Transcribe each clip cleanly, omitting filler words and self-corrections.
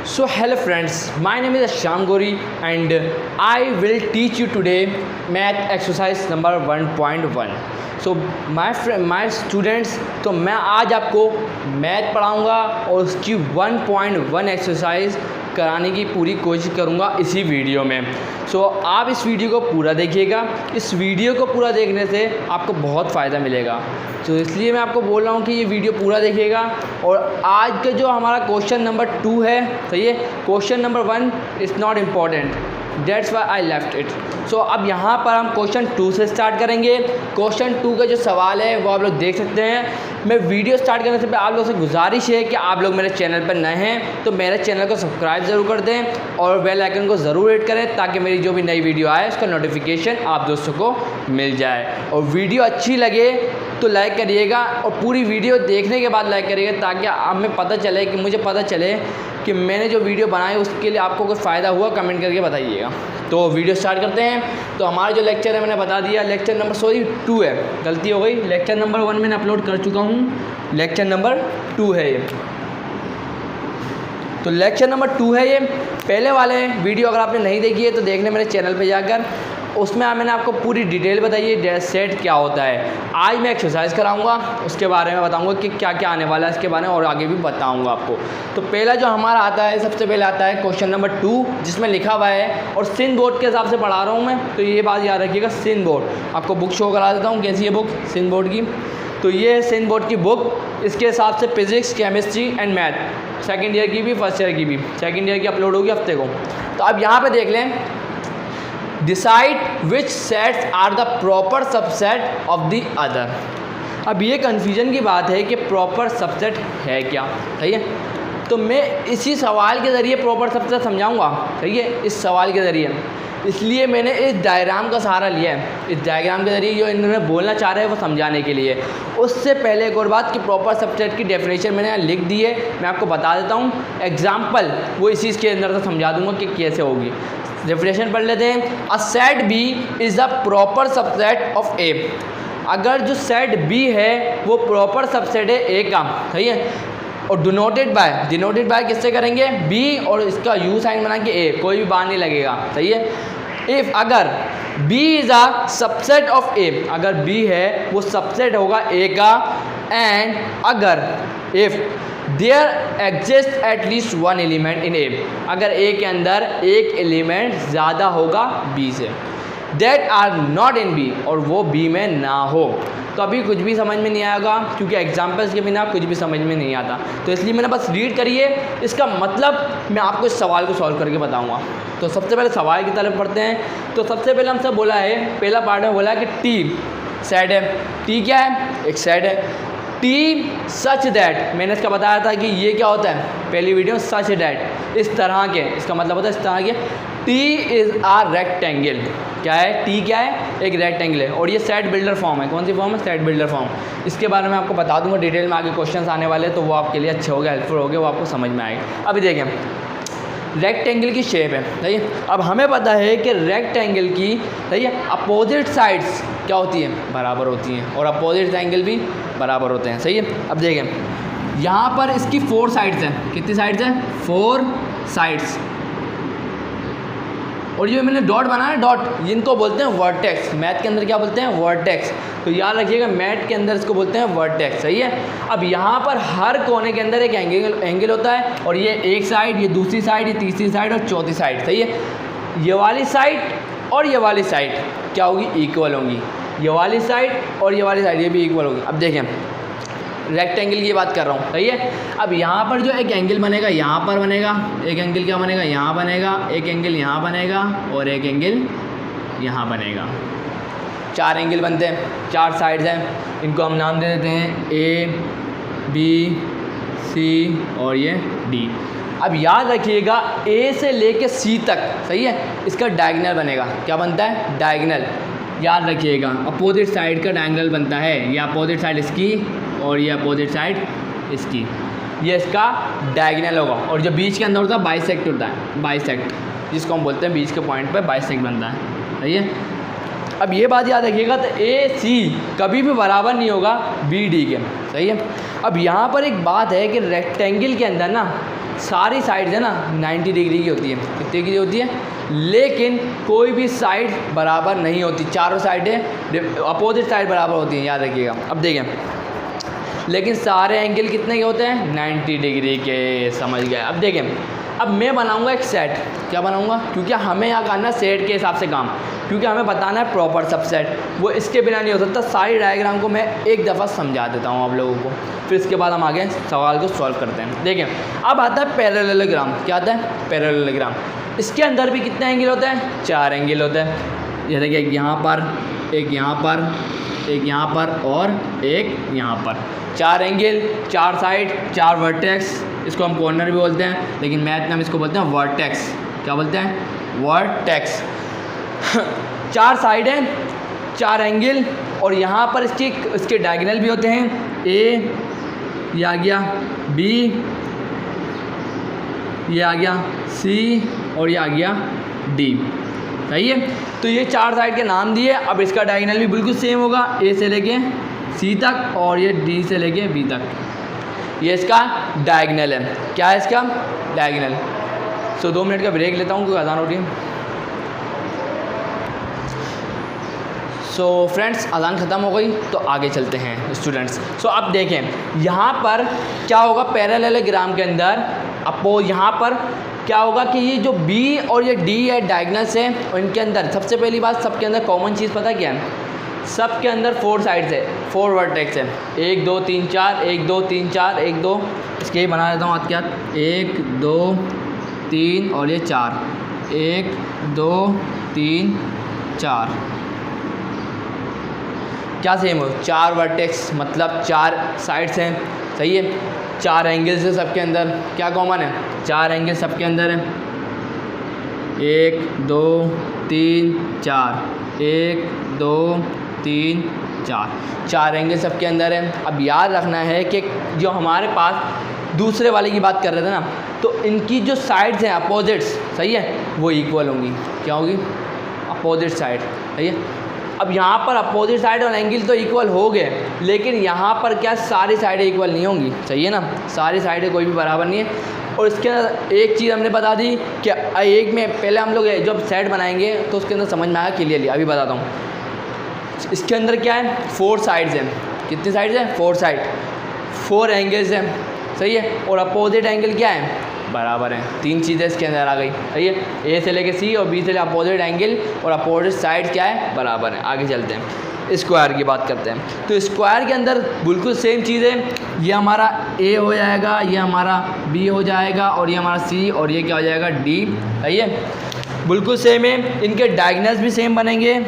So hello friends, my name is Shyam Gori and I will teach you today math exercise number 1.1. So my students, तो मैं आज आपको math पढ़ाऊँगा और उसकी 1.1 exercise कराने की पूरी कोशिश करूँगा इसी वीडियो में। सो आप इस वीडियो को पूरा देखिएगा। इस वीडियो को पूरा देखने से आपको बहुत फ़ायदा मिलेगा, तो इसलिए मैं आपको बोल रहा हूँ कि ये वीडियो पूरा देखिएगा। और आज का जो हमारा क्वेश्चन नंबर 2 है, सही है, question number 1 is not important, that's why I left it. So अब यहाँ पर हम क्वेश्चन 2 से स्टार्ट करेंगे। क्वेश्चन 2 का जो सवाल है वो आप लोग देख सकते हैं। मैं वीडियो स्टार्ट करने से पहले आप लोगों से गुजारिश है कि आप लोग मेरे चैनल पर नए हैं तो मेरे चैनल को सब्सक्राइब ज़रूर कर दें और बेल आइकन को ज़रूर हिट करें ताकि मेरी जो भी नई वीडियो आए उसका नोटिफिकेशन आप दोस्तों को मिल जाए। और वीडियो अच्छी लगे तो लाइक करिएगा और पूरी वीडियो देखने के बाद लाइक करिएगा ताकि हमें पता चले कि मुझे पता चले कि मैंने जो वीडियो बनाई उसके लिए आपको कुछ फ़ायदा हुआ, कमेंट करके बताइएगा। तो वीडियो स्टार्ट करते हैं। तो हमारा जो लेक्चर है मैंने बता दिया, लेक्चर नंबर 2 है, गलती हो गई, लेक्चर नंबर 1 मैंने अपलोड कर चुका हूँ, लेक्चर नंबर 2 है ये। तो लेक्चर नंबर 2 है ये। पहले वाले वीडियो अगर आपने नहीं देखी है तो देखने मेरे चैनल पे जाकर, उसमें मैंने आपको पूरी डिटेल बताई है डैश सेट क्या होता है। आज मैं एक्सरसाइज कराऊंगा, उसके बारे में बताऊंगा कि क्या क्या आने वाला है इसके बारे में, और आगे भी बताऊंगा आपको। तो पहला जो हमारा आता है, सबसे पहले आता है क्वेश्चन नंबर 2 जिसमें लिखा हुआ है, और सिन बोर्ड के हिसाब से पढ़ा रहा हूँ मैं, तो ये बात याद रखिएगा। सिन बोर्ड आपको बुक शो करा देता हूँ, कैसी है बुक सिन बोर्ड की। तो ये सिन बोर्ड की बुक, इसके हिसाब से physics, chemistry and math, second year की भी फर्स्ट ईयर की भी, सेकेंड ईयर की अपलोड होगी हफ्ते को। तो अब यहाँ पर देख लें, decide which sets are the proper subset of the other. अब ये कन्फ्यूजन की बात है कि प्रॉपर सबसेट है क्या, सही है। तो मैं इसी सवाल के ज़रिए प्रॉपर सबसेट समझाऊंगा, सही है, इस सवाल के ज़रिए। इसलिए मैंने इस डायग्राम का सहारा लिया है, इस डायग्राम के ज़रिए जो इन्होंने बोलना चाह रहे हैं वो समझाने के लिए। उससे पहले एक और बात कि प्रॉपर सबसेट की डेफिनेशन मैंने यहाँ लिख दी है, मैं आपको बता देता हूँ। एग्जाम्पल वो इसी इसके अंदर से समझा दूँगा कि कैसे होगी। डेफिनेशन पढ़ लेते हैं। A set B is the proper subset of A. अगर जो सेट बी है वो प्रॉपर सबसेट है ए का, सही है। और डिनोटेड बाय किससे करेंगे, बी और इसका यू साइन बना के ए, कोई भी बार नहीं लगेगा, सही है। इफ़ अगर B is a subset of A, अगर बी है वो सबसेट होगा ए का, एंड अगर if there exist at least one element in A, अगर ए के अंदर एक एलिमेंट ज़्यादा होगा बी से, that are not in B, और वो बी में ना हो। तो अभी कुछ भी समझ में नहीं आएगा क्योंकि एग्जाम्पल्स के बिना कुछ भी समझ में नहीं आता, तो इसलिए मैंने बस रीड करिए, इसका मतलब मैं आपको इस सवाल को सॉल्व करके बताऊंगा। तो सबसे पहले सवाल की तरफ पढ़ते हैं। तो सबसे पहले हमसे बोला है, पहला पार्ट में बोला है कि टी सेट है। टी क्या है, एक सेट है। टी सच दैट, मैंने इसका बताया था कि ये क्या होता है पहली वीडियो, सच दैट, इस तरह के, इसका मतलब होता है इस तरह के। टी इज़ आ रेक्टेंगल, क्या है, टी क्या है, एक रेक्टेंगल है। और ये सेट बिल्डर फॉर्म है, कौन सी फॉर्म है, सेट बिल्डर फॉर्म। इसके बारे में आपको बता दूंगा डिटेल में, आगे क्वेश्चंस आने वाले हैं तो वो आपके लिए अच्छे हो गए, हेल्पफुल हो गए, वो आपको समझ में आएगा। अभी देखें, रेक्टेंगल की शेप है, सही है। अब हमें पता है कि रेक्टेंगल की, सही है, अपोजिट साइड्स क्या होती हैं, बराबर होती हैं, और अपोजिट एंगल भी बराबर होते हैं, सही है। अब देखें यहाँ पर इसकी 4 साइड्स हैं, कितनी साइड्स हैं, 4 साइड्स। और ये मैंने डॉट बनाया, डॉट, इनको बोलते हैं वर्टेक्स। मैथ के अंदर क्या बोलते हैं, वर्टेक्स। तो याद रखिएगा मैथ के अंदर इसको बोलते हैं वर्टेक्स, सही है। अब यहाँ पर हर कोने के अंदर एक एंगल होता है, और ये एक साइड, ये दूसरी साइड, ये तीसरी साइड और चौथी साइड, सही है। ये वाली साइड और ये वाली साइड क्या होगी, इक्वल होंगी। ये वाली साइड और ये वाली साइड ये भी इक्वल होगी। अब देखें रेक्टेंगल की बात कर रहा हूँ, सही है। अब यहाँ पर जो एक एंगल बनेगा, यहाँ पर बनेगा एक एंगल, क्या बनेगा, यहाँ बनेगा एक एंगल, यहाँ बनेगा और एक एंगल यहाँ बनेगा। 4 एंगल बनते हैं, 4 साइड्स हैं, इनको हम नाम दे देते हैं ए, बी, सी और ये डी। अब याद रखिएगा ए से लेके सी तक, सही है, इसका डायगोनल बनेगा, क्या बनता है, डायगोनल। याद रखिएगा अपोजिट साइड का डायगोनल बनता है, ये अपोजिट साइड इसकी और ये अपोजिट साइड इसकी, ये इसका डायगोनल होगा। और जो बीच के अंदर होता है बाइसेक्ट होता है, बाइसेक्ट जिसको हम बोलते हैं बीच के पॉइंट पे बाइसेक्ट बनता है, सही है। अब ये बात याद रखिएगा, तो ए सी कभी भी बराबर नहीं होगा बी डी के, सही है। अब यहाँ पर एक बात है कि रेक्टेंगल के अंदर ना सारी साइड्स है ना 90 डिग्री की होती है। कितनी डिग्री होती है? लेकिन कोई भी साइड बराबर नहीं होती, चारों साइडें अपोजिट साइड बराबर होती हैं, याद रखिएगा। अब देखें, लेकिन सारे एंगल कितने के होते हैं? 90 डिग्री के, समझ गए। अब देखें, अब मैं बनाऊंगा एक सेट। क्या बनाऊंगा? क्योंकि हमें यहाँ करना है सेट के हिसाब से काम, क्योंकि हमें बताना है प्रॉपर सबसेट, वो इसके बिना नहीं हो सकता। सारी डायग्राम को मैं एक दफ़ा समझा देता हूँ आप लोगों को, फिर इसके बाद हम आगे सवाल को सॉल्व करते हैं। देखें, अब आता है पैरेललोग्राम। क्या आता है? पैरेललोग्राम। इसके अंदर भी कितने एंगल होते हैं? 4 एंगल होते हैं। जैसे कि एक यहाँ पर, एक यहाँ पर, एक यहाँ पर और एक यहाँ पर। 4 एंगल, 4 साइड, 4 वर्टेक्स। इसको हम कॉर्नर भी बोलते हैं, लेकिन मैथ में हम इसको बोलते हैं वर्टेक्स। क्या बोलते हैं? वर्टेक्स। 4 साइड हैं, 4 एंगल, और यहाँ पर इसके डायगोनल भी होते हैं। ए ये आ गया, बी ये आ गया, सी और ये आ गया डी। सही है? तो ये 4 साइड के नाम दिए। अब इसका डायगोनल भी बिल्कुल सेम होगा, ए से लेके सी तक और ये डी से लेके बी तक। ये इसका डायगोनल है। क्या है इसका? डायगोनल। 2 मिनट का ब्रेक लेता हूँ क्योंकि अज़ान हो रही है। फ्रेंड्स, अज़ान ख़त्म हो गई तो आगे चलते हैं स्टूडेंट्स। अब देखें, यहाँ पर क्या होगा पैरेललोग्राम के अंदर। यहाँ पर क्या होगा कि ये जो बी और ये डी है डायगोनल्स हैं, और इनके अंदर सबसे पहली बात, सबके अंदर कॉमन चीज़ पता क्या है? सबके अंदर 4 साइड्स है, 4 वर्टेक्स है। 1 2 3 4, 1 2 3 4, 1 2, इसके ही बना देता हूँ हाथ के हाथ। 1 2 3 और ये 4, 1 2 3 4। क्या सेम हो? 4 वर्टेक्स मतलब 4 साइड्स हैं। सही है? 4 एंगल्स है सबके अंदर। क्या कॉमन है? 4 एंगल सबके अंदर हैं। 1 2 3 4, 1 2 3 4, 4 एंगल सबके अंदर है। अब याद रखना है कि जो हमारे पास दूसरे वाले की बात कर रहे थे ना, तो इनकी जो साइड्स हैं अपोजिट्स, सही है, वो इक्वल होंगी। क्या होगी? Opposite side. सही है? अब यहाँ पर अपोजिट साइड और एंगल तो इक्वल हो गए, लेकिन यहाँ पर क्या सारी साइडें इक्वल नहीं होंगी। सही है ना? सारी साइडें कोई भी बराबर नहीं है। और इसके अंदर एक चीज़ हमने बता दी कि एक में पहले हम लोग जब सेट बनाएंगे तो उसके अंदर समझ में आया क्लियरली। अभी बताता हूँ। इसके अंदर क्या है? 4 साइड्स हैं। कितनी साइड्स हैं? 4 साइड, 4 एंगल्स हैं। सही है? और अपोजिट एंगल क्या है? बराबर हैं। 3 चीज़ें इसके अंदर आ गई। सही है? ए से लेके सी और बी से लेके अपोजिट एंगल और अपोजिट साइड क्या है? बराबर है। आगे चलते हैं, स्क्वायर की बात करते हैं। तो स्क्वायर के अंदर बिल्कुल सेम चीज़ है। ये हमारा ए हो जाएगा, ये हमारा बी हो जाएगा और ये हमारा सी और ये क्या हो जाएगा? डी। सही है? बिल्कुल सेम है। इनके डायगोनल्स भी सेम बनेंगे।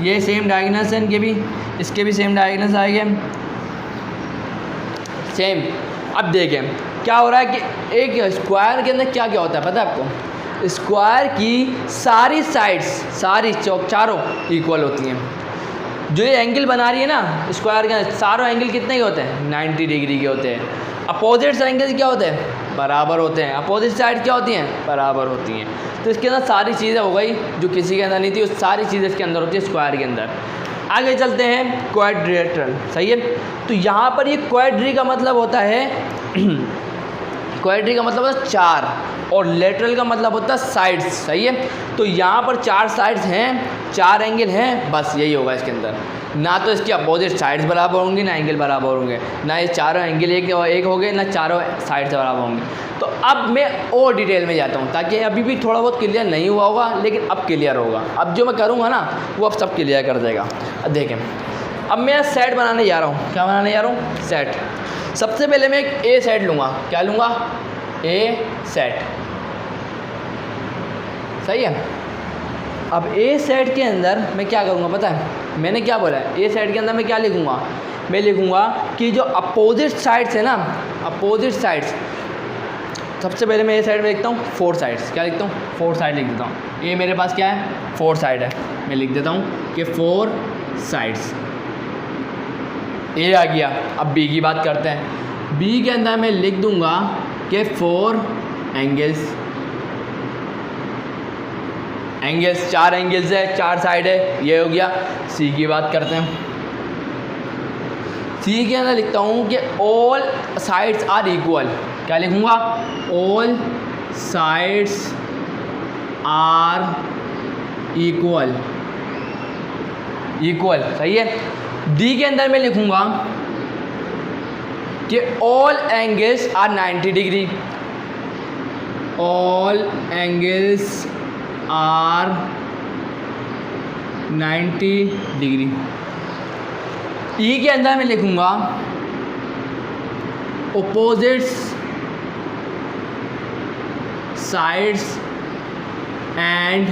ये सेम डायगोनल्स हैं इनके भी, इसके भी सेम डायगोनल्स आएंगे सेम। अब देखें क्या हो रहा है कि एक स्क्वायर के अंदर क्या क्या होता है पता है आपको? स्क्वायर की सारी साइड्स, सारी चारों इक्वल होती हैं। जो ये एंगल बना रही है ना स्क्वायर के अंदर, सारों एंगल कितने के होते हैं? 90 डिग्री के होते हैं। अपोजिट एंगल क्या होते हैं? बराबर होते हैं। अपोजिट साइड क्या होती हैं? बराबर होती हैं। तो इसके अंदर सारी चीज़ें हो गई जो किसी के अंदर नहीं थी, वो सारी चीज़ें इसके अंदर होती है स्क्वायर के अंदर। आगे चलते हैं क्वाड्रिलेटरल। सही है? तो यहाँ पर ये क्वाड्री का मतलब होता है क्वाड्री का मतलब होता है 4 और लेटरल का मतलब होता है साइड्स। सही है? तो यहाँ पर 4 साइड्स हैं, 4 एंगल हैं, बस यही होगा इसके अंदर। ना तो इसके अपोजिट साइड्स बराबर होंगी, ना एंगल बराबर होंगे, ना ये चारों एंगल एक होंगे, ना चारों साइड्स बराबर होंगे। तो अब मैं और डिटेल में जाता हूँ ताकि अभी भी थोड़ा बहुत क्लियर नहीं हुआ होगा, लेकिन अब क्लियर होगा। अब जो मैं करूँगा ना वो अब सब क्लियर कर देगा। अब देखें, अब मैं सेट बनाने जा रहा हूँ। क्या बनाने जा रहा हूँ? सेट। सबसे पहले मैं एक ए सेट लूँगा। क्या लूँगा? ए सेट। सही है? अब ए सेट के अंदर मैं क्या करूँगा पता है? मैंने क्या बोला है? ए सेट के अंदर मैं क्या लिखूँगा? मैं लिखूँगा कि जो अपोजिट साइड्स है ना, अपोजिट साइड्स, सबसे पहले मैं ए साइड में लिखता हूँ 4 साइड्स। क्या लिखता हूँ? 4 साइड लिख देता हूँ। ये मेरे पास क्या है? 4 साइड है। मैं लिख देता हूँ कि 4 साइड्स। ए आ गया। अब बी की बात करते हैं। बी के अंदर मैं लिख दूंगा कि 4 एंगल्स। एंगल्स 4 एंगल्स है, 4 साइड है, ये हो गया। सी की बात करते हैं। सी के अंदर लिखता हूँ कि ऑल साइड्स आर इक्वल। क्या लिखूँगा? All sides are equal, equal, सही है। डी के अंदर मैं लिखूँगा कि all angles are 90 degree, all angles are 90 degree. E के अंदर मैं लिखूँगा opposites sides and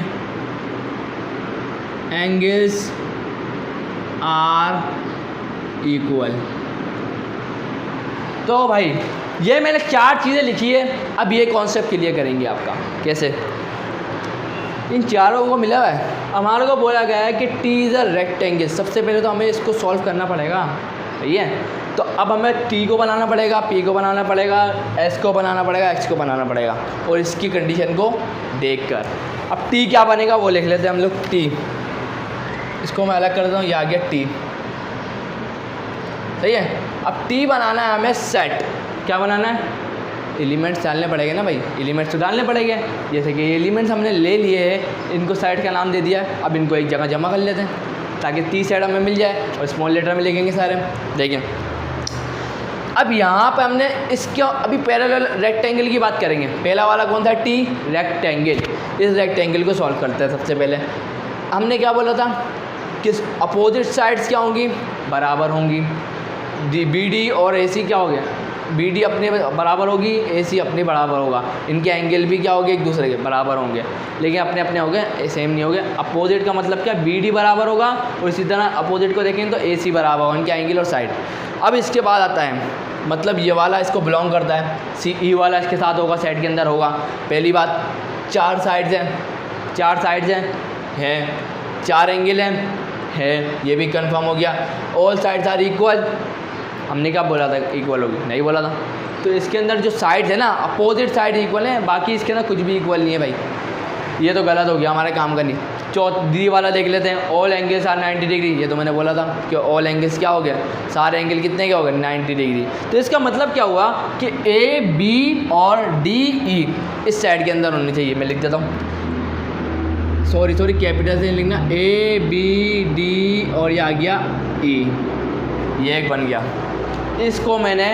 angles are equal. तो भाई ये मैंने 4 चीज़ें लिखी है। अब ये कॉन्सेप्ट क्लियर करेंगे आपका कैसे। इन चारों को मिला हुआ है, हमारे को बोला गया है कि टी इज़ अ रेक्टेंगल। सबसे पहले तो हमें इसको सॉल्व करना पड़ेगा, सही है। तो अब हमें टी को बनाना पड़ेगा, पी को बनाना पड़ेगा, एस को बनाना पड़ेगा, एक्स को बनाना पड़ेगा, और इसकी कंडीशन को देखकर अब टी क्या बनेगा वो लिख लेते हैं हम लोग। टी, इसको मैं अलग कर देता हूँ, ये आ गया टी, सही है। अब टी बनाना है हमें सेट। क्या बनाना है? एलिमेंट्स डालने पड़ेंगे ना भाई, एलिमेंट्स तो डालने पड़ेंगे। जैसे कि एलिमेंट्स हमने ले लिए हैं, इनको सेट का नाम दे दिया है। अब इनको एक जगह जमा कर लेते हैं ताकि टी सेट हमें मिल जाए, और स्मॉल लेटर में लिखेंगे सारे। देखें अब यहाँ पे हमने इसके अभी पैरेलल रेक्टेंगल की बात करेंगे। पहला वाला कौन था? T, rectangle. इस रेक्टेंगल को सॉल्व करते हैं। सबसे पहले हमने क्या बोला था कि अपोजिट साइड्स क्या होंगी? बराबर होंगी। बी डी और ए सी क्या हो गया? बी डी अपने बराबर होगी, ए सी अपने बराबर होगा। इनके एंगल भी क्या होंगे? एक दूसरे के बराबर होंगे, लेकिन अपने अपने हो गए, सेम नहीं हो गए। अपोजिट का मतलब क्या? बी डी बराबर होगा, और इसी तरह अपोजिट को देखेंगे तो ए सी बराबर होगा, इनके एंगल और साइड। अब इसके बाद आता है, मतलब ये वाला इसको बिलोंग करता है, सी ई वाला इसके साथ होगा, सेट के अंदर होगा। पहली बात, 4 साइड्स हैं, 4 साइड्स हैं, 4 एंगल हैं, ये भी कंफर्म हो गया। ऑल साइड्स आर इक्वल, हमने क्या बोला था? इक्वल होगी, नहीं बोला था। तो इसके अंदर जो साइड्स है ना, अपोजिट साइड इक्वल है, बाकी इसके अंदर कुछ भी इक्वल नहीं है भाई। ये तो गलत हो गया हमारे काम का नहीं। डी वाला देख लेते हैं, ऑल एंगल्स आर 90 डिग्री। ये तो मैंने बोला था कि ऑल एंगल्स क्या हो गया? सारे एंगल कितने के हो गए? 90 डिग्री। तो इसका मतलब क्या हुआ कि ए, बी और डी, ई इस साइड के अंदर होनी चाहिए। मैं लिख देता हूँ, सॉरी कैपिटल से लिखना, ए, बी, डी और ये आ गया ई, ये एक बन गया। इसको मैंने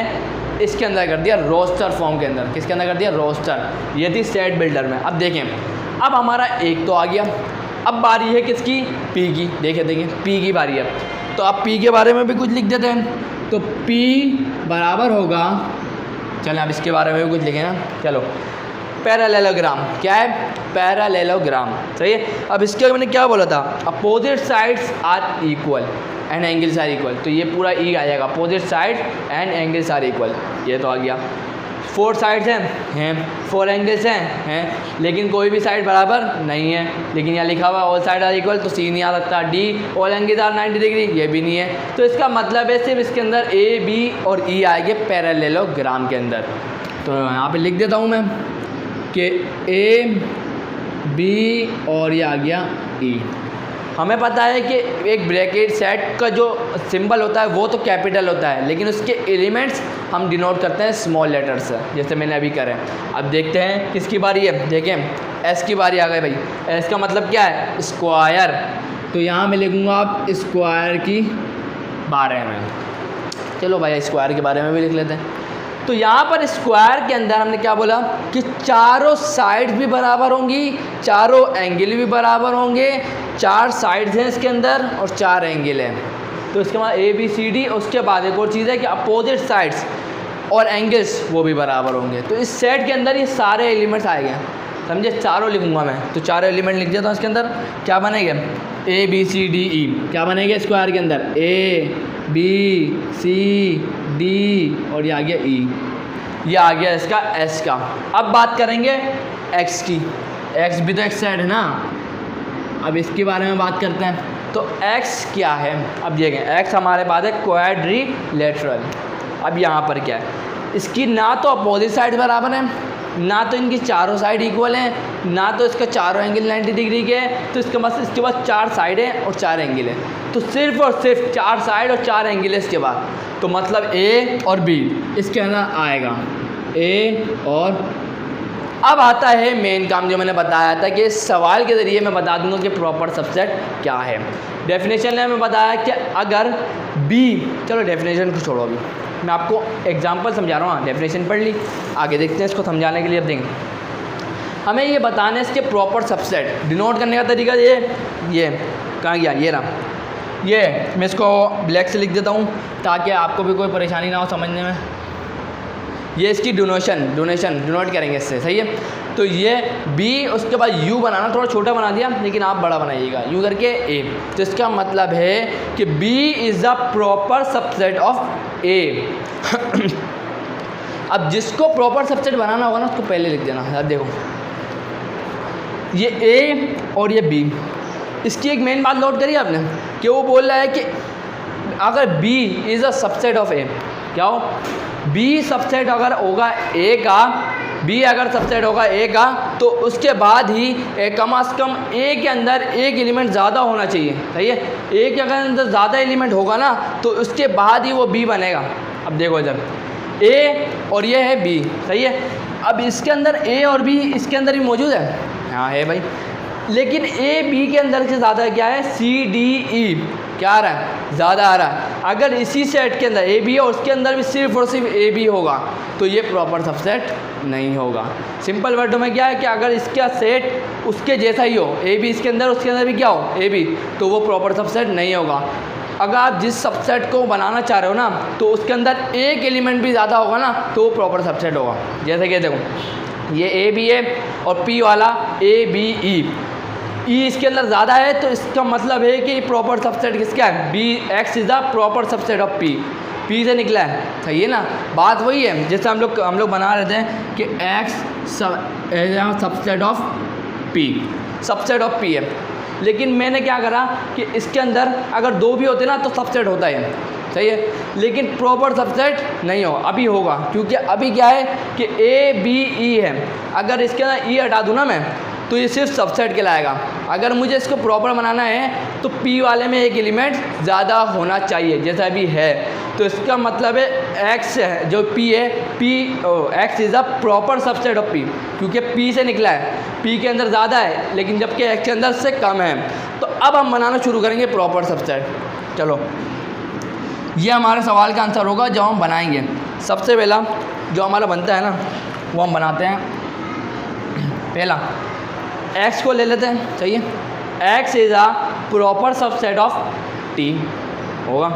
इसके अंदर कर दिया रोस्टर फॉर्म के अंदर। किसके अंदर कर दिया? रोस्टर। ये थी सेट बिल्डर में। अब देखें, अब हमारा एक तो आ गया, अब बारी है किसकी? पी की। देखें पी की बारी है। तो अब पी के बारे में भी कुछ लिख देते हैं। तो पी बराबर होगा, चलें अब इसके बारे में भी कुछ लिखें ना। चलो, पैरेललोग्राम। क्या है? पैरेललोग्राम, सही है। अब इसके मैंने क्या बोला था? Opposite sides are equal and angles are equal. तो ये पूरा ई आ जाएगा, opposite side and angles are equal. ये तो आ गया। 4 साइड्स हैं, 4 एंगल्स हैं, लेकिन कोई भी साइड बराबर नहीं है। लेकिन यहाँ लिखा हुआ ऑल साइड आर इक्वल, तो सी नहीं आ सकता। D, all angles are 90 degree, ये भी नहीं है। तो इसका मतलब है सिर्फ इसके अंदर ए, बी और ई आएंगे पैरेललोग्राम के अंदर। तो यहाँ पे लिख देता हूँ मैं कि ए, बी और ये आ गया ई। हमें पता है कि एक ब्रैकेट सेट का जो सिंबल होता है वो तो कैपिटल होता है, लेकिन उसके एलिमेंट्स हम डिनोट करते हैं स्मॉल लेटर से, जैसे मैंने अभी करें। अब देखते हैं किसकी बारी है। देखें, एस की बारी आ गई भाई। एस का मतलब क्या है? स्क्वायर। तो यहाँ मैं लिखूँगा आप स्क्वायर की बारे में। चलो भाई स्क्वायर के बारे में भी लिख लेते हैं। तो यहाँ पर स्क्वायर के अंदर हमने क्या बोला कि चारों साइड्स भी बराबर होंगी, चारों एंगल भी बराबर होंगे। 4 साइड्स हैं इसके अंदर और 4 एंगल हैं। तो इसके बाद ए, बी, सी, डी। उसके बाद एक और चीज़ है कि अपोजिट साइड्स और एंगल्स वो भी बराबर होंगे। तो इस सेट के अंदर ये सारे एलिमेंट्स आएंगे, समझे। चारों लिखूँगा मैं, तो चारों एलिमेंट लिख देता हूँ इसके अंदर। क्या बनेंगे? ए, बी, सी, डी, ई। क्या बनेंगे स्क्वायर के अंदर? ए, बी, सी, डी और ये आ गया ई। ये आ गया इसका एस का। अब बात करेंगे एक्स की। एक्स भी तो एक साइड है ना। अब इसके बारे में बात करते हैं। तो एक्स क्या है? अब देखें, एक्स हमारे पास है क्वाड्रिलेटरल। अब यहाँ पर क्या है? इसकी ना तो अपोजिट साइड बराबर है, ना तो इनकी चारों साइड इक्वल हैं, ना तो इसका चारों एंगल 90 डिग्री के हैं। तो इसके पास 4 साइड हैं और 4 एंगल हैं। तो सिर्फ और सिर्फ 4 साइड और 4 एंगल है इसके बाद। तो मतलब ए और बी इसके अंदर आएगा, ए और। अब आता है मेन काम जो मैंने बताया था कि सवाल के ज़रिए मैं बता दूंगा कि प्रॉपर सबसेट क्या है। डेफिनेशन ने मैं बताया कि अगर बी, चलो डेफिनेशन को छोड़ो, अभी मैं आपको एग्जांपल समझा रहा हूँ। डेफिनेशन पढ़ ली, आगे देखते हैं इसको समझाने के लिए। अब देखें, हमें ये बताना है इसके प्रॉपर सबसेट डिनोट करने का तरीका। ये कहाँ गया, ये रहा, ये मैं इसको ब्लैक से लिख देता हूँ ताकि आपको भी कोई परेशानी ना हो समझने में। ये इसकी डोनेशन डिनोट करेंगे इससे, सही है। तो ये बी, उसके बाद यू बनाना, थोड़ा छोटा बना दिया लेकिन आप बड़ा बनाइएगा, यू करके ए। तो इसका मतलब है कि B is the proper subset of A. अब जिसको प्रॉपर सबसेट बनाना होगा ना उसको पहले लिख देना यार। देखो ये ए और ये बी, इसकी एक मेन बात नोट करी आपने कि वो बोल रहा है कि अगर B is a subset of A, क्या हो, बी सबसेट अगर होगा ए का, बी अगर सबसेट होगा ए का, तो उसके बाद ही कम से कम ए के अंदर एक एलिमेंट ज़्यादा होना चाहिए, सही है। ए के अगर अंदर ज़्यादा एलिमेंट होगा ना तो उसके बाद ही वो बी बनेगा। अब देखो इधर ए और ये है बी, सही है। अब इसके अंदर ए और बी इसके अंदर भी मौजूद है, हाँ है भाई, लेकिन ए बी के अंदर से ज़्यादा क्या है, सी डी ई क्या आ रहा है, ज़्यादा आ रहा है। अगर इसी सेट के अंदर ए बी है और उसके अंदर भी सिर्फ और सिर्फ ए बी होगा तो ये प्रॉपर सबसेट नहीं होगा। सिंपल वर्डों में क्या है कि अगर इसका सेट उसके जैसा ही हो, ए बी इसके अंदर भी क्या हो, ए बी, तो वो प्रॉपर सबसेट नहीं होगा। अगर आप जिस सबसेट को बनाना चाह रहे हो ना तो उसके अंदर एक एलिमेंट भी ज़्यादा होगा ना तो वो प्रॉपर सबसेट होगा। जैसे कि देखो ये ए बी है और पी वाला ए बी ई, ई इसके अंदर ज़्यादा है तो इसका मतलब है कि प्रॉपर सबसेट किसका है, B, X is the proper subset of P, P से निकला है, सही है ना। बात वही है जैसे हम लोग बना रहे थे कि x subset of P, subset of P है। लेकिन मैंने क्या करा कि इसके अंदर अगर दो भी होते ना तो सबसेट होता है, सही है, लेकिन प्रॉपर सबसेट नहीं हो, अभी होगा, क्योंकि अभी क्या है कि ए बी ई है, अगर इसके अंदर ई हटा दूँ ना मैं तो ये सिर्फ सबसेट कहलाएगा। अगर मुझे इसको प्रॉपर बनाना है तो पी वाले में एक एलिमेंट ज़्यादा होना चाहिए जैसा अभी है। तो इसका मतलब है एक्स है जो पी है, P x is a proper subset of P, क्योंकि पी से निकला है, पी के अंदर ज़्यादा है लेकिन जबकि एक्स के अंदर से कम है। तो अब हम बनाना शुरू करेंगे प्रॉपर सबसेट। चलो ये हमारे सवाल का आंसर होगा जब हम बनाएंगे। सबसे पहला जो हमारा बनता है ना वो हम बनाते हैं, पहला x को ले लेते हैं, सही है। x is a proper subset of t होगा,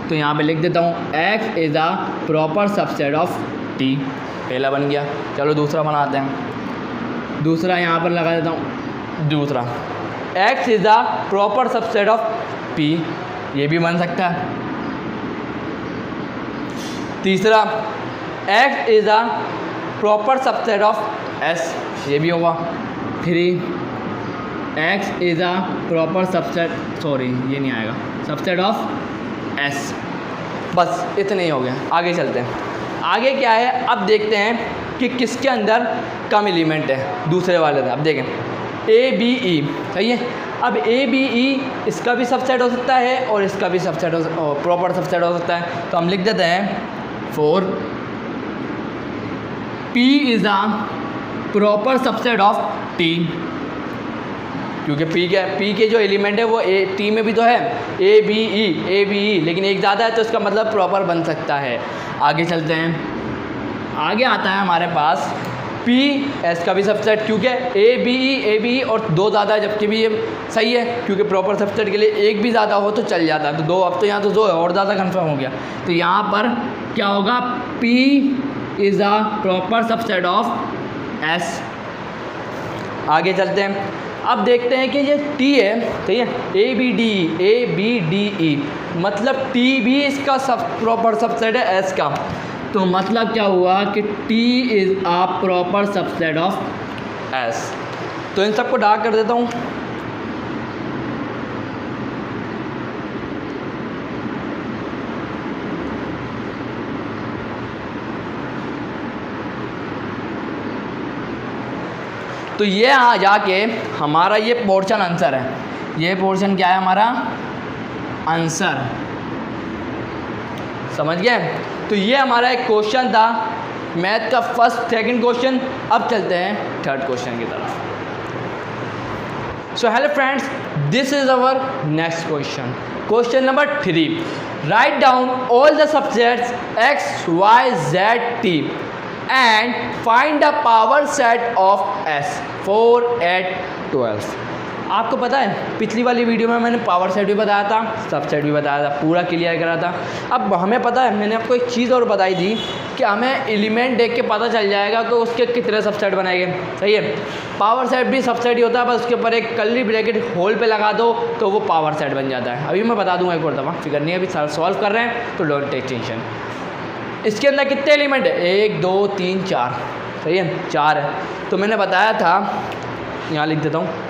तो यहाँ पे लिख देता हूँ x is a proper subset of t, पहला बन गया। चलो दूसरा बनाते हैं, दूसरा यहाँ पर लगा देता हूँ, दूसरा x is a proper subset of p, ये भी बन सकता है। तीसरा x is a proper subset of s, ये भी होगा। 3 x is a proper subset, sorry ये नहीं आएगा, सबसेट ऑफ s। बस इतने ही हो गए, आगे चलते हैं। आगे क्या है अब देखते हैं कि किसके अंदर कम एलिमेंट है दूसरे वाले में। अब देखें ए बी ई, सही है। अब ए बी ई इसका भी सबसेट हो सकता है और इसका भी सबसेट हो, प्रॉपर सबसेट हो सकता है। तो हम लिख देते हैं 4 p is a proper subset of t, क्योंकि p के जो एलिमेंट है वो t में भी तो है, ए बी ई, लेकिन एक ज़्यादा है तो इसका मतलब प्रॉपर बन सकता है। आगे चलते हैं, आगे आता है हमारे पास p s का भी सबसेट, क्योंकि ए बी ई और दो ज़्यादा है, जबकि भी ये सही है क्योंकि प्रॉपर सबसेट के लिए एक भी ज़्यादा हो तो चल जाता है। तो दो, अब तो यहाँ तो दो है और ज़्यादा कंफर्म हो गया। तो यहाँ पर क्या होगा, p is a proper subset of s। आगे चलते हैं, अब देखते हैं कि ये t है, ठीक है, ए बी डी ई, मतलब t भी इसका प्रॉपर सबसेट है s का। तो मतलब क्या हुआ कि t is a proper subset of s। तो इन सबको डार्क कर देता हूँ। तो ये यहाँ जाके हमारा ये पोर्शन आंसर है, ये पोर्शन क्या है हमारा आंसर, समझ गए। तो ये हमारा एक क्वेश्चन था मैथ का फर्स्ट सेकंड क्वेश्चन। अब चलते हैं थर्ड क्वेश्चन की तरफ। So hello friends, this is our next question, question number 3। Write down all the subsets x, y, z, t and find the power set of s 4, 8, 12। आपको पता है पिछली वाली वीडियो में मैंने पावर सेट भी बताया था, सबसेट भी बताया था, पूरा क्लियर करा था। अब हमें पता है, मैंने आपको एक चीज़ और बताई थी कि हमें एलिमेंट देख के पता चल जाएगा कि उसके कितने सबसेट बनाएंगे। सही है, पावर सेट भी सबसेट ही होता है, बस उसके ऊपर एक कर्ली ब्रैकेट होल पे लगा दो तो वो पावर सेट बन जाता है। अभी मैं बता दूंगा एक और दफ़ा, फिक्र नहीं है, अभी सॉल्व कर रहे हैं तो डोंट टेक टेंशन। इसके अंदर कितने एलिमेंट है? 1, 2, 3, 4। सही है, 4 है। तो मैंने बताया था, यहाँ लिख देता हूँ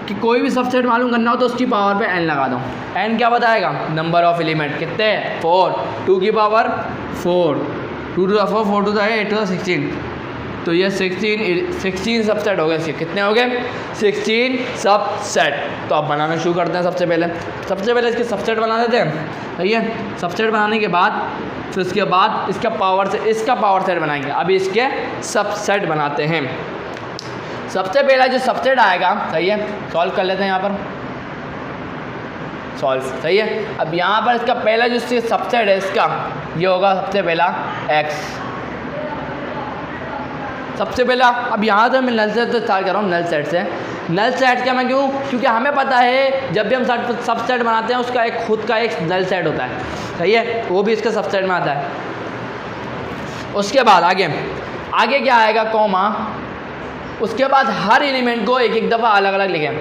कि कोई भी सबसेट मालूम करना हो तो उसकी पावर पे n लगा दो। n क्या बताएगा? Number of element. कितने? 4। 2 की power 4, 2 to the 4, 4 to the 8 to the 16। तो ये 16 सबसेट हो गए। इसके कितने हो गए? 16 सबसेट। तो अब बनाना शुरू करते हैं। सबसे पहले इसके सबसेट बना देते हैं। सही है, सबसेट बनाने के बाद फिर उसके बाद इसका पावर सेट बनाएंगे। अभी इसके सबसेट बनाते हैं। सबसे पहला जो सबसेट आएगा, सही है, सॉल्व कर लेते हैं यहाँ पर, सॉल्व। सही है, अब यहाँ पर इसका पहला जो सबसेट है इसका, ये होगा सबसे पहला x। सबसे पहला, अब यहाँ से मैं नल सेट से स्टार्ट कर रहा हूँ। नल सेट से, नल सेट क्या मैं क्यों? क्योंकि हमें पता है जब भी हम सबसेट बनाते हैं उसका एक खुद का एक नल सेट होता है। सही है, वो भी इसके सबसेट में आता है। उसके बाद आगे क्या आएगा? कॉमा। उसके बाद हर एलिमेंट को एक दफ़ा अलग अलग लिखें।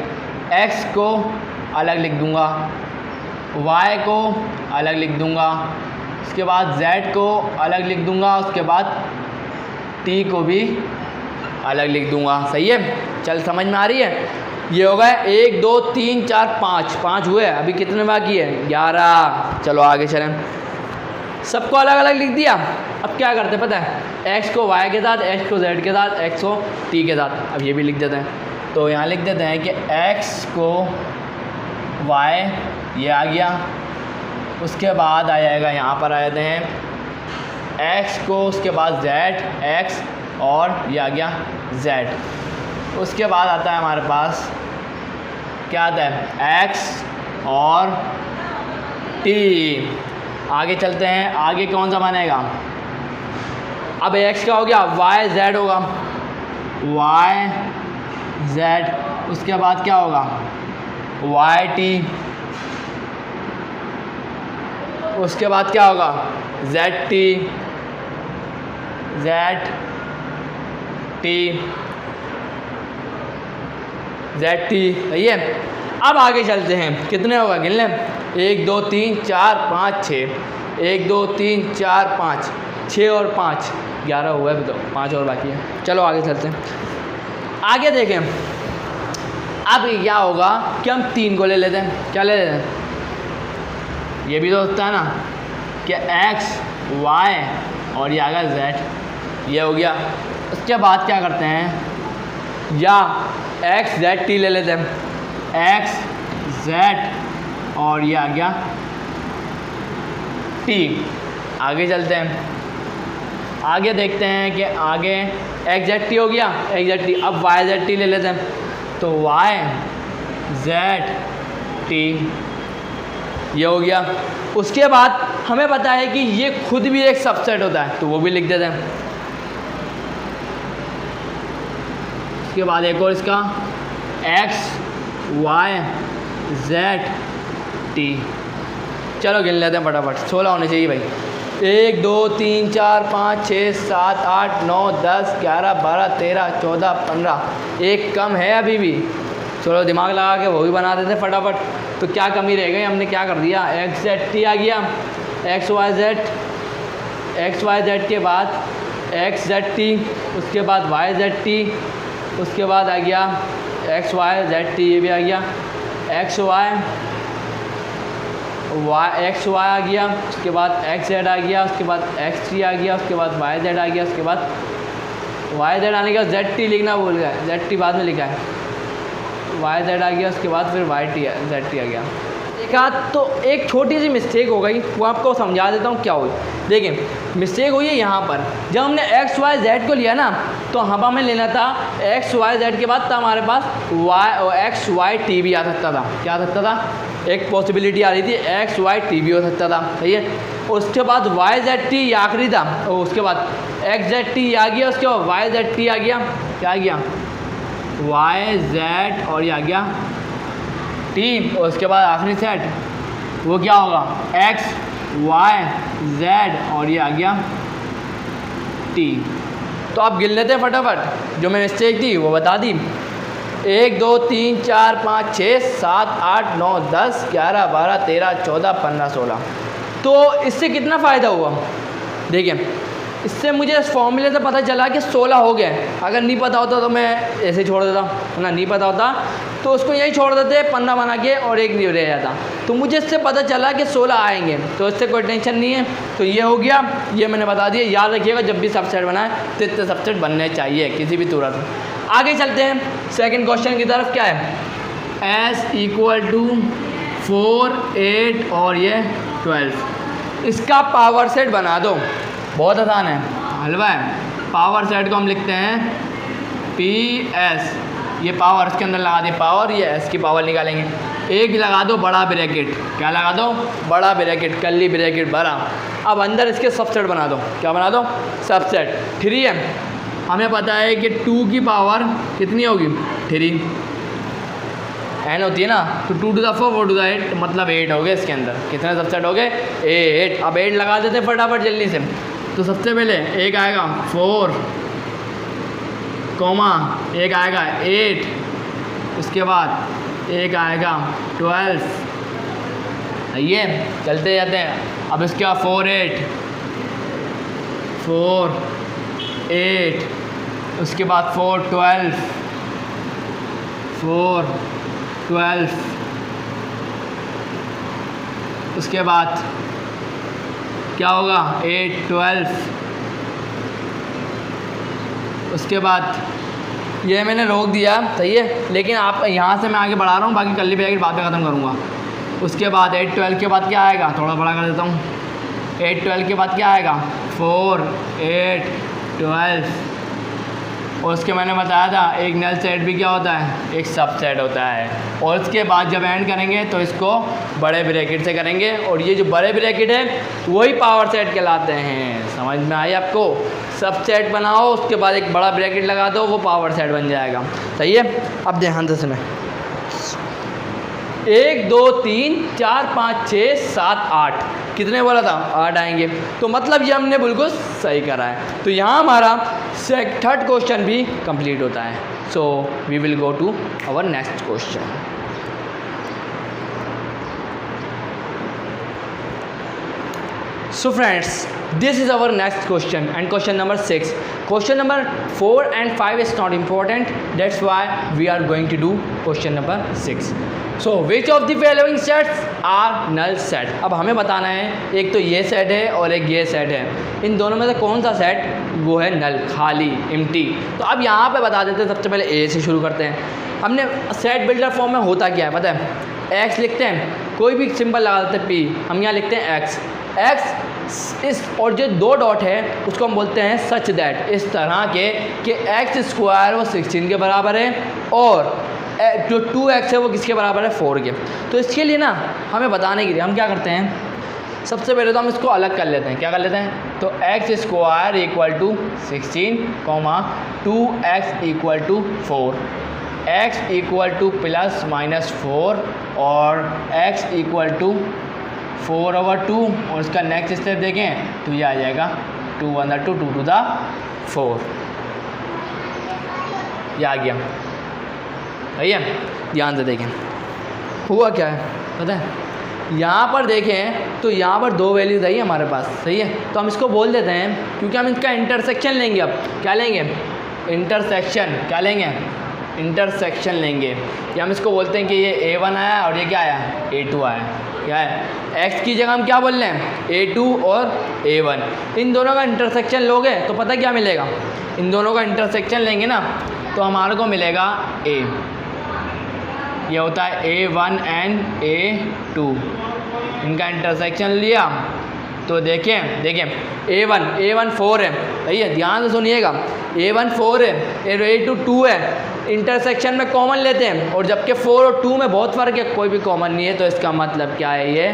x को अलग लिख दूंगा, y को अलग लिख दूंगा, उसके बाद z को अलग लिख दूंगा, उसके बाद t को भी अलग लिख दूंगा। सही है, चल समझ में आ रही है? ये हो गया 1, 2, 3, 4, 5 हुए। अभी कितने बाकी है? 11। चलो आगे चलें। सबको अलग अलग लिख दिया। अब क्या करते हैं पता है? x को y के साथ, x को z के साथ, x को t के साथ। अब ये भी लिख देते हैं। तो यहाँ लिख देते हैं कि x को y, ये आ गया। उसके बाद आ जाएगा, यहाँ पर आ जाते हैं x को, उसके बाद z, x और ये आ गया z। उसके बाद आता है हमारे पास, क्या आता है? x और t। आगे चलते हैं, आगे कौन सा बनेगा? अब x का हो गया, y z होगा, y z। उसके बाद क्या होगा? y t। उसके बाद क्या होगा? z t, z t, z t। सही है, अब आगे चलते हैं। कितने होगा? गिन लें। 1, 2, 3, 4, 5, 6। 1, 2, 3, 4, 5, 6 और 5, 11 हुआ है। तो 5 और बाकी है। चलो आगे चलते हैं। आगे देखें, अब क्या होगा कि हम 3 को ले लेते हैं। क्या ले लेते हैं? ये भी तो होता है ना कि x, y और ये आ गया z। ये हो गया। उसके बाद क्या करते हैं? या x z t ले लेते हैं। x z और ये आ गया t। आगे चलते हैं। आगे देखते हैं कि आगे x z t हो गया, x z t। अब y z t ले लेते हैं। तो y z t ये हो गया। उसके बाद हमें पता है कि ये खुद भी एक सबसेट होता है, तो वो भी लिख देते हैं। उसके बाद एक और इसका x y z t। चलो गिन लेते हैं फटाफट। 16 होने चाहिए भाई। 1, 2, 3, 4, 5, 6, 7, 8, 9, 10, 11, 12, 13, 14, 15। एक कम है अभी भी। चलो दिमाग लगा के वो भी बना देते फटाफट। तो क्या कमी रह गई? हमने क्या कर दिया? x z t आ गया, x y z के बाद x z t, उसके बाद y z t, उसके बाद आ गया x y z t, ये भी आ गया। x y आ गया, उसके बाद x z आ गया, उसके बाद x t आ गया, उसके बाद y z आ गया, उसके बाद y z आने के बाद z t लिखना भूल गया, z t बाद में लिखा है। y z आ गया, उसके बाद फिर y t z t आ गया। देखा तो एक छोटी सी मिस्टेक हो गई, वो आपको समझा देता हूँ क्या हुई। देखिए मिस्टेक हुई है यहाँ पर, जब हमने एक्स वाई जेड को लिया ना तो हमें लेना था एक्स वाई जेड के बाद, तब हमारे पास एक्स वाई टी भी आ सकता था। क्या आ सकता था? एक पॉसिबिलिटी आ रही थी एक्स वाई टी भी हो सकता था, सही है। उसके बाद वाई जेड टी आखिरी था, और उसके बाद एक्स जेड टी आ गया, उसके बाद वाई जेड टी आ गया। क्या आ गया? वाई जेड, और ये आ गया टी, और उसके बाद आखिरी सेट वो क्या होगा? एक्स वाई जेड, और ये आ गया टी। तो आप गिन लेते हैं फटाफट, जो मैं मिस्टेक थी वो बता दी। 1 2 3 4 5 6 7 8 9 10 11 12 13 14 15 16। तो इससे कितना फ़ायदा हुआ? देखिए इससे मुझे इस फॉर्मूले से पता चला कि 16 हो गए। अगर नहीं पता होता तो मैं ऐसे छोड़ देता, ना नहीं पता होता तो उसको यही छोड़ देते 15 बना के, और एक नहीं रह जाता। तो मुझे इससे पता चला कि 16 आएंगे, तो इससे कोई टेंशन नहीं है। तो ये हो गया, ये मैंने बता दिया। याद रखिएगा जब भी सबसेट बनाए तो इतने सबसेट बनने चाहिए किसी भी तुरंत। आगे चलते हैं सेकंड क्वेश्चन की तरफ। क्या है? S = 4 8 और ये 12। इसका पावर सेट बना दो, बहुत आसान है, हलवा है। पावर सेट को हम लिखते हैं PS, ये पावर इसके अंदर लगा दे पावर, ये S की पावर निकालेंगे। एक लगा दो बड़ा ब्रैकेट, क्या लगा दो? बड़ा ब्रैकेट, कर्ली ब्रैकेट बड़ा। अब अंदर इसके सबसेट बना दो। क्या बना दो? सबसेट। 3 है, हमें पता है कि 2 की पावर कितनी होगी? 3 n होती है ना, तो 2 to the 4 4 to the 8 मतलब 8 हो गए। इसके अंदर कितने सबसेट हो गए? 8। अब 8 लगा देते फटाफट जल्दी से। तो सबसे पहले एक आएगा 4, एक आएगा 8, उसके बाद एक आएगा 12। ये चलते जाते हैं। अब इसके बाद 4 8, उसके बाद 4 12, 4 12, उसके बाद क्या होगा? 8 12, उसके बाद ये मैंने रोक दिया, सही है, लेकिन आप यहाँ से मैं आगे बढ़ा रहा हूँ, बाकी कर्ली ब्रैकेट बाद में ख़त्म करूँगा। उसके बाद 8 12 के बाद क्या आएगा? थोड़ा बड़ा कर देता हूँ। 8 12 के बाद क्या आएगा? 4 8 12, और उसके मैंने बताया था एक नल सेट भी क्या होता है? एक सबसेट होता है। और उसके बाद जब एंड करेंगे तो इसको बड़े ब्रैकेट से करेंगे, और ये जो बड़े ब्रैकेट है वही पावर सेट कहलाते हैं। समझ में आई आपको? सबसेट बनाओ, उसके बाद एक बड़ा ब्रैकेट लगा दो, वो पावर सेट बन जाएगा। सही है। अब ध्यान से सुने, 1 2 3 4 5 6 7 8, कितने बोला था? 8 आएंगे। तो मतलब ये हमने बिल्कुल सही करा है। तो यहाँ हमारा थर्ड क्वेश्चन भी कंप्लीट होता है। So we will go to our next question. So friends, this is our next question and question number 6. Question number 4 and 5 is not important. That's why we are going to do question number 6. So which of the following sets are null set? अब हमें बताना है, एक तो ये set है और एक ये सेट है, इन दोनों में से कौन सा सेट वो है नल, खाली, एम्प्टी। तो अब यहाँ पे बता देते हैं। सबसे पहले ए से शुरू करते हैं। हमने सेट बिल्डर फॉर्म में होता क्या है पता है? एक्स लिखते हैं, कोई भी सिंबल लगा देते हैं पी, हम यहाँ लिखते हैं एक्स। इस और जो 2 डॉट है उसको हम बोलते हैं सच दैट, इस तरह के कि एक्स स्क्वायर वो 16 के बराबर है, और जो 2x है वो किसके बराबर है? 4 के। तो इसके लिए ना हमें बताने के लिए हम क्या करते हैं, सबसे पहले तो हम इसको अलग कर लेते हैं। क्या कर लेते हैं? तो x स्क्वायर = 16, 2x = 4, x = ±4 और x = 4/2, और इसका नेक्स्ट स्टेप देखें तो ये आ जाएगा 2/2 2 to the 4। ये आ गया। सही है, ध्यान से देखें हुआ क्या है पता है? यहाँ पर देखें तो यहाँ पर 2 वैल्यूज आई हमारे पास, सही है। तो हम इसको बोल देते हैं, क्योंकि हम इसका इंटरसेक्शन लेंगे। अब क्या लेंगे? इंटरसेक्शन। क्या लेंगे? इंटरसेक्शन लेंगे। या हम इसको बोलते हैं कि ये A1 आया और ये क्या आया? A2 आया। क्या है? x की जगह हम क्या बोल रहे हैं? A2 और A1। इन दोनों का इंटरसेक्शन लोगे तो पता क्या मिलेगा? इन दोनों का इंटरसेक्शन लेंगे ना तो हमारे को मिलेगा A। ये होता है A1 एंड A2, इनका इंटरसेक्शन लिया तो देखें A1 4 है, सही है, ध्यान से सुनिएगा, A1 4 है, A2 2 है, इंटरसेक्शन में कॉमन लेते हैं और जबकि 4 और 2 में बहुत फ़र्क है, कोई भी कॉमन नहीं है, तो इसका मतलब क्या है, ये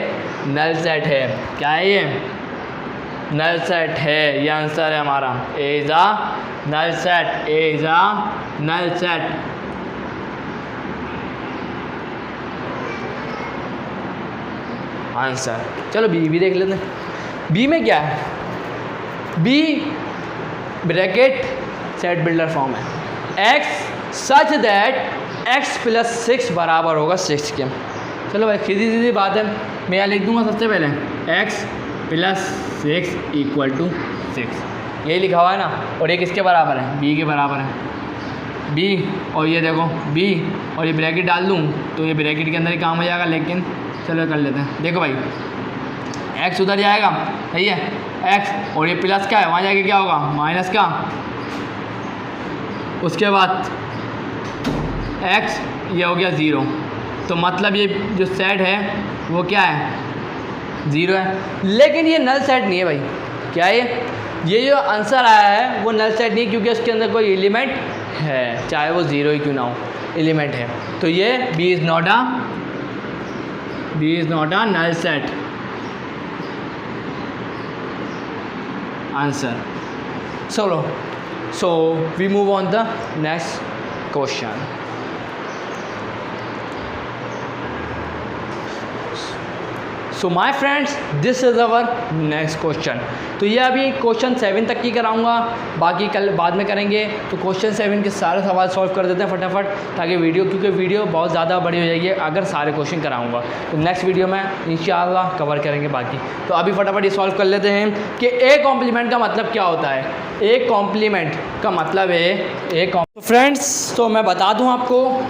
नल सेट है। क्या है ये? नल सेट है, ये आंसर है हमारा, A is a null set, A is a null set. Answer. चलो बी भी देख लेते हैं। बी में क्या है? B bracket set builder form है, x such that x plus 6 बराबर होगा 6 के। चलो भाई सीधी सीधी बात है, मैं यहाँ लिख दूंगा सबसे पहले एक्स प्लस 6 इक्वल टू 6, यही लिखा हुआ है ना, और ये किसके बराबर है? बी के बराबर है। बी और ये देखो बी और ये ब्रैकेट डाल दूँ तो ये ब्रैकेट के अंदर ही काम हो जाएगा, लेकिन चलो कर लेते हैं। देखो भाई एक्स उधर जाएगा, सही है, एक्स और ये प्लस का है, वहाँ जाके क्या होगा? माइनस का। उसके बाद एक्स ये हो गया 0, तो मतलब ये जो सेट है वो क्या है? 0 है। लेकिन ये नल सेट नहीं है भाई। क्या है ये जो आंसर आया है वो नल सेट नहीं, क्योंकि उसके अंदर कोई एलिमेंट है, चाहे वो 0 ही क्यों ना हो, एलिमेंट है। तो ये B is not a null set. Answer. चलो so we move on the next question. So my friends this is our next question. तो ये अभी क्वेश्चन 7 तक की कराऊंगा, बाकी कल बाद में करेंगे। तो क्वेश्चन 7 के सारे सवाल सॉल्व कर देते हैं फटाफट, ताकि वीडियो, क्योंकि वीडियो बहुत ज़्यादा बड़ी हो जाएगी अगर सारे क्वेश्चन कराऊंगा। तो नेक्स्ट वीडियो में इंशाल्लाह कवर करेंगे बाकी। तो अभी फटाफट ये सॉल्व कर लेते हैं कि ए कॉम्प्लीमेंट का मतलब क्या होता है। ए कॉम्प्लीमेंट का मतलब है फ्रेंड्स, तो मैं बता दूँ आपको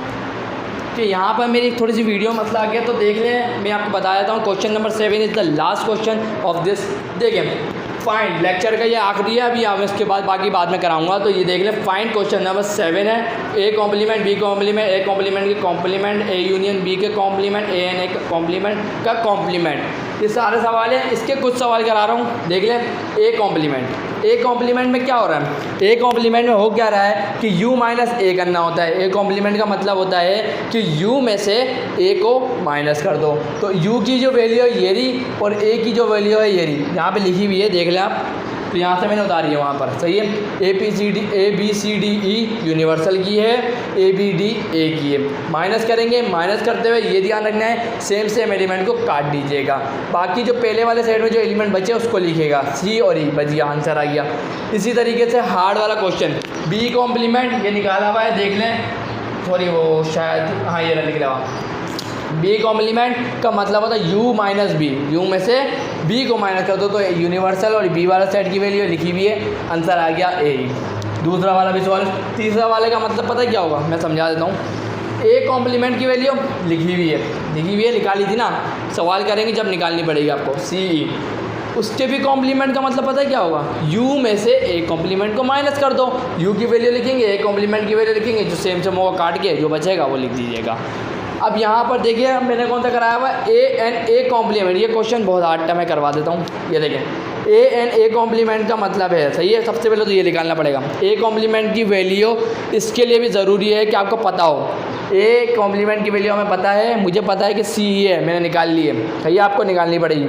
कि यहाँ पर मेरी थोड़ी सी वीडियो मसला आ गया, तो देख लें, मैं आपको बता देता हूँ। Question number 7 is the last question of this. देखें फाइंड, लेक्चर का ये आखिरी है, अभी आप इसके बाद बाकी बाद में कराऊंगा। तो ये देख लें, फाइंड क्वेश्चन नंबर 7 है, A complement B complement, A complement की कॉम्प्लीमेंट, ए यूनियन बी के complement, A n A complement का कॉम्प्लीमेंट। ये सारे सवाल हैं, इसके कुछ सवाल करा रहा हूँ। देख लें ए कॉम्प्लीमेंट। ए कॉम्प्लीमेंट में क्या हो रहा है? ए कॉम्प्लीमेंट में हो क्या रहा है कि u माइनस ए करना होता है। ए कॉम्प्लीमेंट का मतलब होता है कि u में से a को माइनस कर दो। तो u की जो वैल्यू है ये रही और a की जो वैल्यू है ये रही, यहाँ पे लिखी हुई है, देख लें आप। तो यहाँ से मैंने उतारी है वहाँ पर, सही है। A B C D E universal की है, ए बी डी ए की है। माइनस करेंगे, माइनस करते हुए ये ध्यान रखना है सेम एलिमेंट को काट दीजिएगा। बाकी जो पहले वाले सेट में जो एलिमेंट बचे उसको लिखेगा, सी और ई, बच गया, आंसर आ गया। इसी तरीके से हार्ड वाला क्वेश्चन बी कॉम्प्लीमेंट, ये निकाला हुआ है, देख लें, सॉरी वो शायद हाँ ये निकला हुआ। बी कॉम्प्लीमेंट का मतलब होता है u माइनस बी, यू में से b को माइनस कर दो तो यूनिवर्सल और b वाला सेट की वैल्यू लिखी हुई है, आंसर आ गया a। दूसरा वाला भी सवाल, तीसरा वाले का मतलब पता है क्या होगा, मैं समझा देता हूँ। a कॉम्प्लीमेंट की वैल्यू लिखी हुई है, निकाली थी ना, सवाल करेंगे जब निकालनी पड़ेगी आपको, सी ई। उसके भी कॉम्प्लीमेंट का मतलब पता है क्या होगा, u में से a कॉम्प्लीमेंट को माइनस कर दो, u की वैल्यू लिखेंगे, a कॉम्प्लीमेंट की वैल्यू लिखेंगे, जो सेम होगा काट के जो बचेगा वो लिख दीजिएगा। अब यहाँ पर देखिए मैंने कौन सा कराया हुआ है, ए एन ए कॉम्प्लीमेंट। ये क्वेश्चन बहुत हार्ड था, मैं करवा देता हूँ। ये देखें ए एन ए कॉम्प्लीमेंट का मतलब है, सही है, सबसे पहले तो ये निकालना पड़ेगा ए कॉम्प्लीमेंट की वैल्यू। इसके लिए भी ज़रूरी है कि आपको पता हो ए कॉम्प्लीमेंट की वैल्यू हमें पता है, मुझे पता है कि सी ही है, मैंने निकाल ली है, सही है, आपको निकालनी पड़ेगी।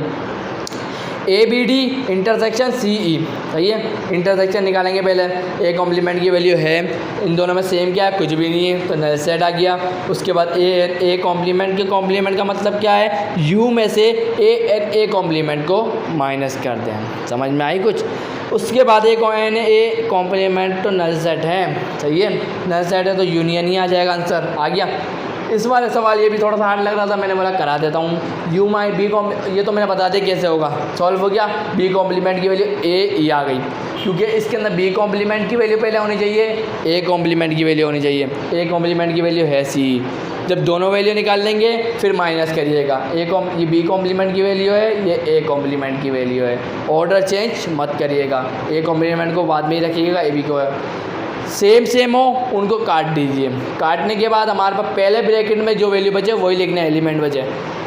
A B D intersection C E, सही है, इंटरसेक्शन निकालेंगे पहले। ए कॉम्प्लीमेंट की वैल्यू है, इन दोनों में सेम क्या है, कुछ भी नहीं है, तो नल सेट आ गया। उसके बाद ए कॉम्प्लीमेंट के कॉम्प्लीमेंट का मतलब क्या है, यू में से ए कॉम्प्लीमेंट को माइनस कर दें, समझ में आई कुछ। उसके बाद ए कॉम्प्लीमेंट तो नल सेट है, सही है, नल सेट है तो यूनियन ही आ जाएगा, आंसर आ गया। इस वाले सवाल ये भी थोड़ा सा हार्ड लग रहा था, मैंने बोला करा देता हूँ। यू माई बी ये तो मैंने बता दिया कैसे होगा, सॉल्व हो गया। बी कॉम्प्लीमेंट की वैल्यू ए ई आ गई, क्योंकि इसके अंदर बी कॉम्प्लीमेंट की वैल्यू पहले होनी चाहिए, ए कॉम्प्लीमेंट की वैल्यू होनी चाहिए। ए कॉम्प्लीमेंट की वैल्यू है सी, जब दोनों वैल्यू निकाल लेंगे फिर माइनस करिएगा। ये बी कॉम्प्लीमेंट की वैल्यू है, ये ए कॉम्प्लीमेंट की वैल्यू है। ऑर्डर चेंज मत करिएगा, ए कॉम्प्लीमेंट को बाद में ही रखिएगा, ए बी को सेम हो उनको काट दीजिए। काटने के बाद हमारे पास पहले ब्रैकेट में जो वैल्यू बचे वही लिखना है, एलिमेंट बचे।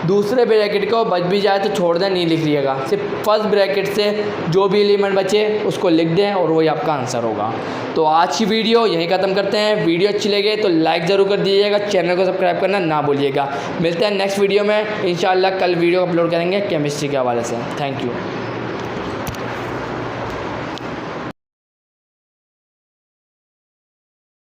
दूसरे ब्रैकेट को बच भी जाए तो छोड़ दें, नहीं लिख लिएगा। सिर्फ फर्स्ट ब्रैकेट से जो भी एलिमेंट बचे उसको लिख दें और वही आपका आंसर होगा। तो आज की वीडियो यहीं ख़त्म करते हैं। वीडियो अच्छी लगे तो लाइक ज़रूर कर दीजिएगा, चैनल को सब्सक्राइब करना ना भूलिएगा। मिलते हैं नेक्स्ट वीडियो में इंशाल्लाह। कल वीडियो अपलोड करेंगे केमिस्ट्री के हवाले से। Thank you.